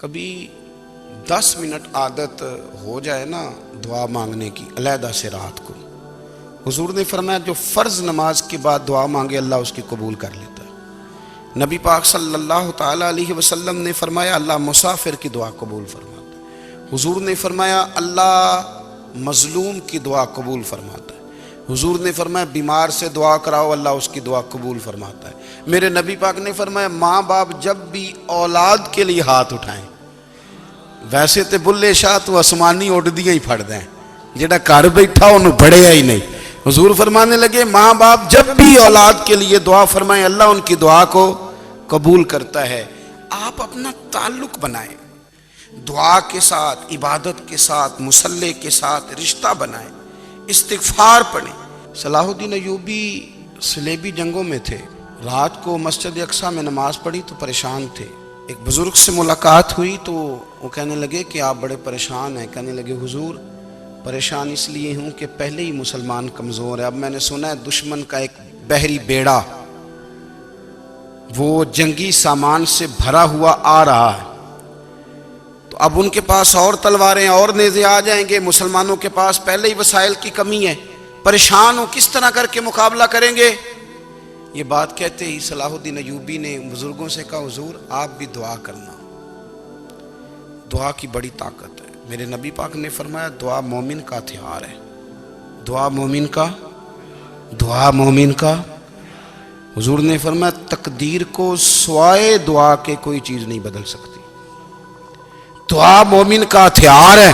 کبھی 10 منٹ عادت ہو جائے نا دعا مانگنے کی علیحدہ سے رات کو، حضور نے فرمایا جو فرض نماز کے بعد دعا مانگے اللہ اس کی قبول کر لیتا ہے۔ نبی پاک صلی اللہ تعالیٰ علیہ وسلم نے فرمایا اللہ مسافر کی دعا قبول فرماتا ہے۔ حضور نے فرمایا اللہ مظلوم کی دعا قبول فرماتا ہے۔ حضور نے فرمایا بیمار سے دعا کراؤ اللہ اس کی دعا قبول فرماتا ہے۔ میرے نبی پاک نے فرمایا ماں باپ جب بھی اولاد کے لیے ہاتھ اٹھائیں، ویسے تے بلے شاہ تو آسمانی اڑ دیا ہی پھڑ دیں، جڑا گھر بیٹھا انہوں بڑھیا ہی نہیں۔ حضور فرمانے لگے ماں باپ جب بھی اولاد کے لیے دعا فرمائیں اللہ ان کی دعا کو قبول کرتا ہے۔ آپ اپنا تعلق بنائیں دعا کے ساتھ، عبادت کے ساتھ، مصلی کے ساتھ رشتہ بنائیں، استغفار پڑھیں۔ صلاح الدین ایوبی صلیبی جنگوں میں تھے، رات کو مسجد اقصیٰ میں نماز پڑھی تو پریشان تھے۔ ایک بزرگ سے ملاقات ہوئی تو وہ کہنے لگے کہ آپ بڑے پریشان ہیں۔ کہنے لگے حضور پریشان اس لیے ہوں کہ پہلے ہی مسلمان کمزور ہے، اب میں نے سنا ہے دشمن کا ایک بحری بیڑا وہ جنگی سامان سے بھرا ہوا آ رہا ہے، تو اب ان کے پاس اور تلواریں اور نیزے آ جائیں گے، مسلمانوں کے پاس پہلے ہی وسائل کی کمی ہے، پریشان ہوں کس طرح کر کے مقابلہ کریں گے۔ یہ بات کہتے ہی صلاح الدین ایوبی نے بزرگوں سے کہا حضور آپ بھی دعا کرنا، دعا کی بڑی طاقت ہے۔ میرے نبی پاک نے فرمایا دعا مومن کا ہتھیار ہے، دعا مومن کا۔ حضور نے فرمایا تقدیر کو سوائے دعا کے کوئی چیز نہیں بدل سکتی، دعا مومن کا ہتھیار ہے،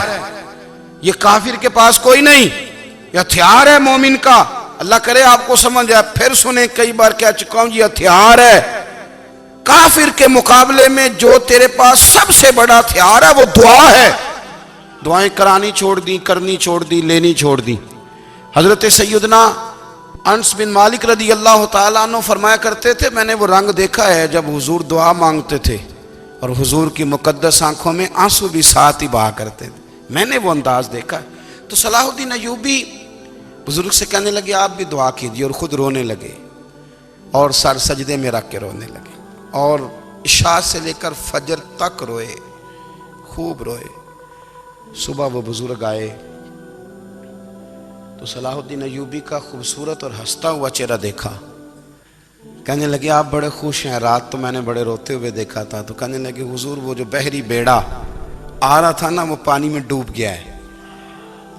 یہ کافر کے پاس کوئی نہیں، یہ ہتھیار ہے مومن کا۔ اللہ کرے آپ کو سمجھ آئے، پھر سنیں کئی بار کہہ چکا ہوں یہ ہتھیار ہے کافر کے مقابلے میں، جو تیرے پاس سب سے بڑا ہتھیار ہے وہ دعا ہے۔ دعائیں کرانی چھوڑ دی، کرنی چھوڑ دی، لینی چھوڑ دی۔ حضرت سیدنا انس بن مالک رضی اللہ تعالیٰ عنہ فرمایا کرتے تھے میں نے وہ رنگ دیکھا ہے جب حضور دعا مانگتے تھے اور حضور کی مقدس آنکھوں میں آنسو بھی ساتھ ہی بہا کرتے تھے، میں نے وہ انداز دیکھا ہے۔ تو صلاح الدین ایوبی بزرگ سے کہنے لگے آپ بھی دعا کیجیے، اور خود رونے لگے اور سر سجدے میں رکھ کے رونے لگے، اور عشاء سے لے کر فجر تک روئے، خوب روئے۔ صبح وہ بزرگ آئے تو صلاح الدین ایوبی کا خوبصورت اور ہنستا ہوا چہرہ دیکھا، کہنے لگے آپ بڑے خوش ہیں، رات تو میں نے بڑے روتے ہوئے دیکھا تھا۔ تو کہنے لگے حضور وہ جو بحری بیڑا آ رہا تھا نا وہ پانی میں ڈوب گیا ہے،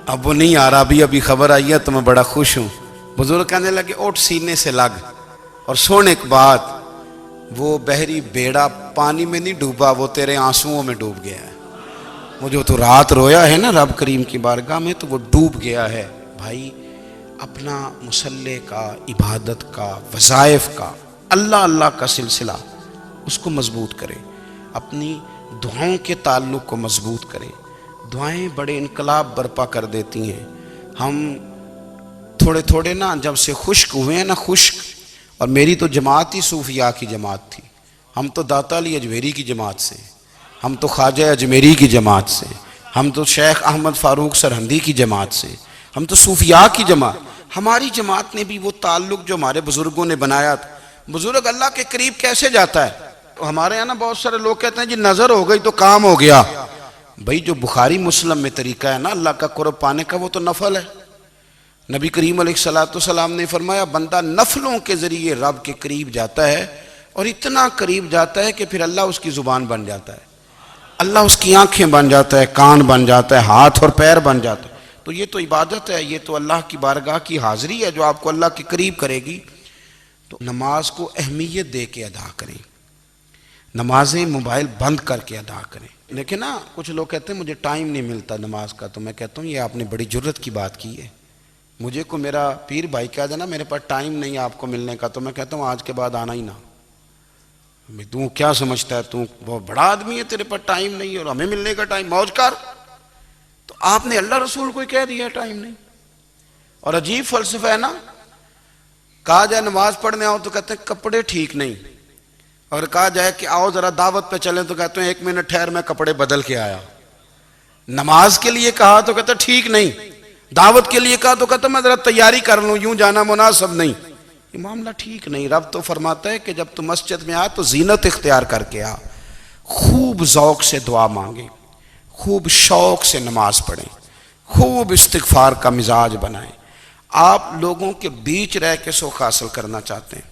اب وہ نہیں آ رہا، ابھی خبر آئی ہے تو میں بڑا خوش ہوں۔ بزرگ کہنے لگے اٹھ سینے سے لگ اور سن ایک بات، وہ بحری بیڑا پانی میں نہیں ڈوبا، وہ تیرے آنسوؤں میں ڈوب گیا ہے۔ وہ جو تو رات رویا ہے نا رب کریم کی بارگاہ میں تو وہ ڈوب گیا ہے۔ بھائی اپنا مصلی کا، عبادت کا، وظائف کا، اللہ کا سلسلہ اس کو مضبوط کرے، اپنی دعاؤں کے تعلق کو مضبوط کرے۔ دعائیں بڑے انقلاب برپا کر دیتی ہیں۔ ہم تھوڑے نا جب سے خشک ہوئے ہیں نا، خشک، اور میری تو جماعت ہی صوفیاء کی جماعت تھی، ہم تو داتا علی اجمیری کی جماعت سے، ہم تو خواجہ اجمیری کی جماعت سے، ہم تو شیخ احمد فاروق سرہندی کی جماعت سے، ہم تو صوفیاء کی جماعت۔ ہماری جماعت نے بھی وہ تعلق جو ہمارے بزرگوں نے بنایا تھا۔ بزرگ اللہ کے قریب کیسے جاتا ہے؟ ہمارے یہاں نا بہت سارے لوگ کہتے ہیں جی نظر ہو گئی تو کام ہو گیا۔ بھائی جو بخاری مسلم میں طریقہ ہے نا اللہ کا قرب پانے کا وہ تو نفل ہے۔ نبی کریم علیہ السلام نے فرمایا بندہ نفلوں کے ذریعے رب کے قریب جاتا ہے، اور اتنا قریب جاتا ہے کہ پھر اللہ اس کی زبان بن جاتا ہے، اللہ اس کی آنکھیں بن جاتا ہے، کان بن جاتا ہے، ہاتھ اور پیر بن جاتا ہے۔ تو یہ تو عبادت ہے، یہ تو اللہ کی بارگاہ کی حاضری ہے جو آپ کو اللہ کے قریب کرے گی۔ تو نماز کو اہمیت دے کے ادا کریں، نمازیں موبائل بند کر کے ادا کریں۔ لیکن نا کچھ لوگ کہتے ہیں مجھے ٹائم نہیں ملتا نماز کا، تو میں کہتا ہوں یہ آپ نے بڑی جرت کی بات کی ہے۔ مجھے کو میرا پیر بھائی کہہ دینا میرے پاس ٹائم نہیں آپ کو ملنے کا، تو میں کہتا ہوں آج کے بعد آنا ہی نہ۔ تو کیا سمجھتا ہے تو بہت بڑا آدمی ہے، تیرے پاس ٹائم نہیں ہے اور ہمیں ملنے کا ٹائم، موج کر۔ تو آپ نے اللہ رسول کو کہہ دیا ٹائم نہیں، اور عجیب فلسفہ ہے نا۔ کہا جائے نماز پڑھنے آؤ تو کہتے ہیں کپڑے ٹھیک نہیں، اور کہا جائے کہ آؤ ذرا دعوت پہ چلیں تو کہتے ہیں 1 منٹ ٹھہر میں کپڑے بدل کے آیا۔ نماز کے لیے کہا تو کہتے ہیں ٹھیک نہیں، دعوت کے لیے کہا تو کہتے ہیں میں ذرا تیاری کر لوں، یوں جانا مناسب نہیں۔ یہ معاملہ ٹھیک نہیں۔ رب تو فرماتا ہے کہ جب تو مسجد میں آ تو زینت اختیار کر کے آ، خوب ذوق سے دعا مانگیں، خوب شوق سے نماز پڑھیں، خوب استغفار کا مزاج بنائیں۔ آپ لوگوں کے بیچ رہ کے سکھ حاصل کرنا چاہتے ہیں،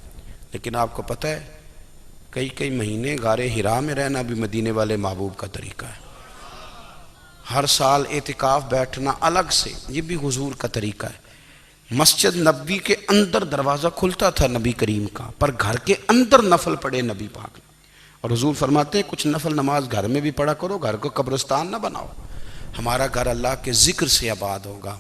لیکن آپ کو پتہ ہے کئی مہینے غار حرا میں رہنا بھی مدینے والے محبوب کا طریقہ ہے۔ ہر سال اعتکاف بیٹھنا الگ سے، یہ بھی حضور کا طریقہ ہے۔ مسجد نبوی کے اندر دروازہ کھلتا تھا نبی کریم کا، پر گھر کے اندر نفل پڑھے نبی پاک نے، اور حضور فرماتے ہیں کچھ نفل نماز گھر میں بھی پڑھا کرو، گھر کو قبرستان نہ بناؤ، ہمارا گھر اللہ کے ذکر سے آباد ہوگا۔